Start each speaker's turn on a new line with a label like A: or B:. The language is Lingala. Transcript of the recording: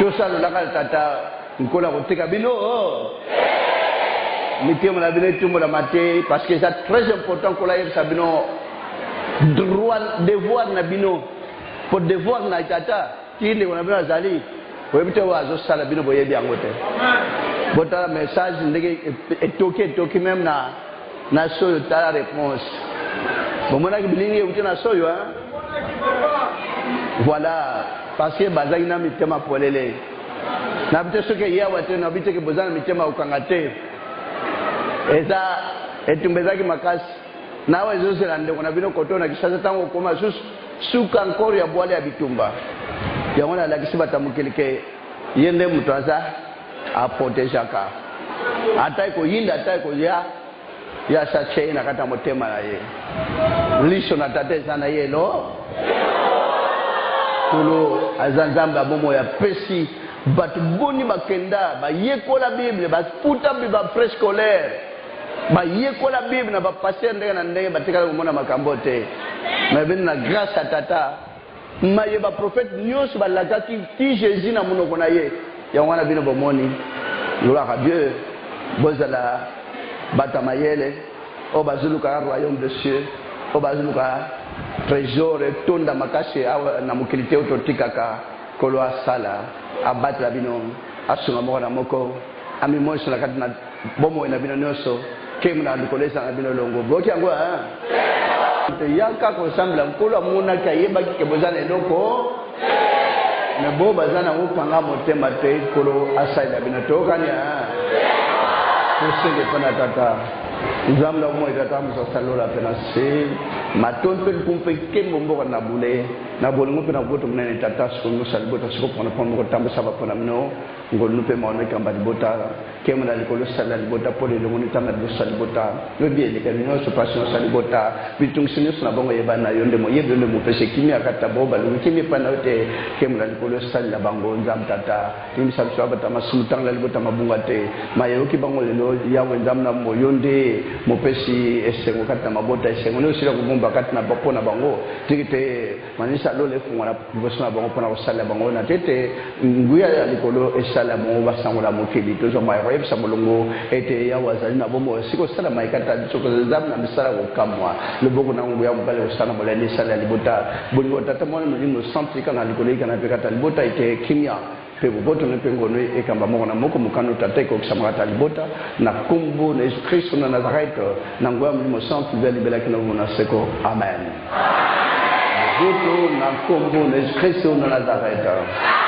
A: Chosa lo laka tata nkola kotika bino. Mitemo na bino tumo la maté parce que c'est très important ko la yeb sabino droit devoir na bino pour devoir na tata tinde ko na bino azali webite wazo sala bino boyebi angote. Bota message ndenge etoki même na soyo ta réponse. Bon mona ki bilingi utena soyo hein. Voilà parce que bazaki na mitema polele. Na bite soke ya wate na bite ke bozana mitema ukangate. Eza etumbezaki makasi. Na wezo se lande kona bino kotona kisasa tango koma suka encore ya bwale ya bitumba. Ya wana la kisiba tamukeleke yende mutwaza apoteshaka. Atai ko yinda atai ko ya sa chena kata motema na ye. Lisho na tate sana ye no. Tulo azanzamba bomo ya pesi bat boni bakenda ba yekola Bible ba puta ba préscolaire ba yekola Bible na ba passer ndenge na ndenge batika komona makambo te mais ben na grâce à tata maye ba prophète nyos ba lakaki ti Jésus na monoko na ye ya wana bino bomoni gloire à Dieu bozala batamayele o bazuluka royaume de cieux o bazuluka trésor tonda makasi na mokilite ototikaka kolo asala abatla bino asunga moko moko ami moyo la kati na bomo na bino nyoso kemna ndikolesa na bino longo boki yango te yaka ko sambla nkolo mona kayeba ke bozana eloko me bo bazana upanga motema te kolo asala bino tokanya kusenge pana tata nzamla mo itata musasalola pena se matonpe kumpe kembo mboko na bule na bolingo pena boto mnene tata sunu salibota siko pona pombo tambo saba pona mno ngolu pe maone kamba libota kembo na likolo sala libota pole lo moni tama do salibota no bien le kanyo so passion salibota bitung sinu na bongo yebana yonde mo yebe le mo pese kimi akata boba lo kimi pana ote kembo na likolo sala bango nzam tata timi sabso abata masutang la libota mabunga te mayo ki bango le no yawe nzam na mo yonde mo pesi esengo kata mabota esengo no sila kubumba kata na bapona bango tikite manisa lo le fungwa bosona bango pona osala bango na tete nguya ya likolo esala bango basangola mokeli to zo mai rebe samolongo ete ya wazali na bomo siko sala mai kata soko zam na misala ko kamwa le boko na nguya mbale osana molani sala libota bongo tata mo no centre kana likolo kana pe kata libota ite kimia pebo boto ne pengo no e kamba mo na moko mukano tate ko samata libota na kumbu na Kristo na Nazareth na ngwa mo centre de libela kina na seko amen. Boto na kumbu na Kristo na Nazareth.